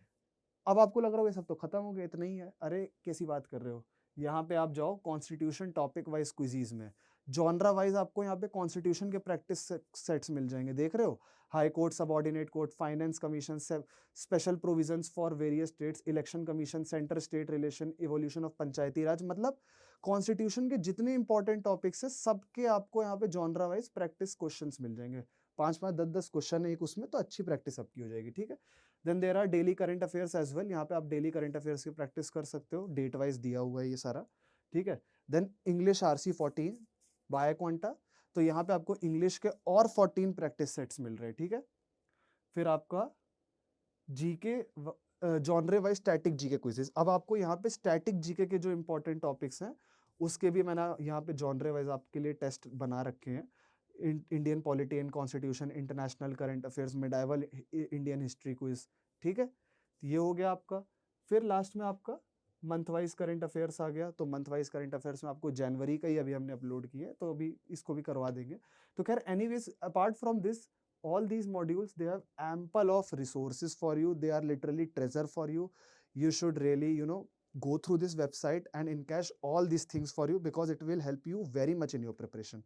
अब आपको लग रहा होगा ये सब तो खत्म हो गया, इतना ही है। अरे कैसी बात कर रहे हो, यहाँ पे आप जाओ कॉन्स्टिट्यूशन टॉपिक वाइज क्विजीज में, जॉनरा वाइज आपको यहाँ पे कॉन्स्टिट्यूशन के प्रैक्टिस सेट्स मिल जाएंगे, देख रहे हो। High court, subordinate court, finance commission, special provisions for various states, election commission, centre state relation, evolution of Panchayati Raj, मतलब कॉन्स्टिट्यूशन के जितने इंपॉर्टेंट टॉपिक्स है सबके आपको यहाँ पे जॉनरा वाइज प्रैक्टिस क्वेश्चंस मिल जाएंगे। 5-5, 10-10 क्वेश्चन है एक उसमें, तो अच्छी प्रैक्टिस आपकी हो जाएगी, ठीक है। Then there are daily current affairs as well, यहाँ पे आप डेली करंट अफेयर्स की प्रैक्टिस कर सकते हो, डेट वाइज दिया हुआ है ये सारा, ठीक है। Then English RC 14 by quanta, तो यहाँ पे आपको इंग्लिश के और 14 प्रैक्टिस सेट्स मिल रहे हैं, ठीक है। फिर आपका GK genre wise static GK quizzes. अब आपको यहाँ पे स्टैटिक जीके के जो इंपॉर्टेंट टॉपिक्स हैं उसके भी मैंने यहाँ पे जॉनरे वाइज आपके लिए टेस्ट बना रखे हैं। Indian polity and constitution, international current affairs, medieval Indian history quiz, ठीक है। तो ये हो गया आपका। फिर लास्ट में आपका मंथ वाइज करंट अफेयर्स आ गया, तो मंथ वाइज करंट अफेयर्स में आपको जनवरी का ही अभी हमने अपलोड किया है, तो अभी इसको भी करवा देंगे। तो खैर anyways, apart from this, all these modules, they have ample of resources for you, they are literally treasure for you. You should really, go through this website and encash all these things for you, because it will help you very much in your preparation.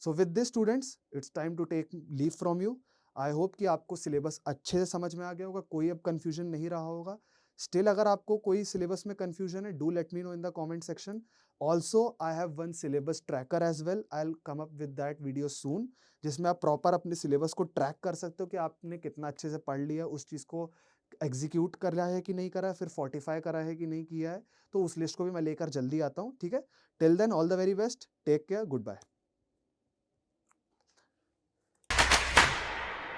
So with this students, it's time to take leave from you. I hope कि आपको सिलेबस अच्छे से समझ में आ गया होगा, कोई अब कंफ्यूजन नहीं रहा होगा। स्टिल अगर आपको कोई सिलेबस में कंफ्यूजन है, do let me know in the comment section. Also I have one syllabus tracker as well, I will come up with that video soon, जिसमें आप प्रॉपर अपने सिलेबस को ट्रैक कर सकते हो कि आपने कितना अच्छे से पढ़ लिया, उस चीज़ को एग्जीक्यूट कर रहा है कि नहीं करा है, फिर फोर्टिफाई करा है कि नहीं किया है। तो उस लिस्ट को भी मैं लेकर जल्दी आता हूँ, ठीक है। Till then all the very best, take care, good bye.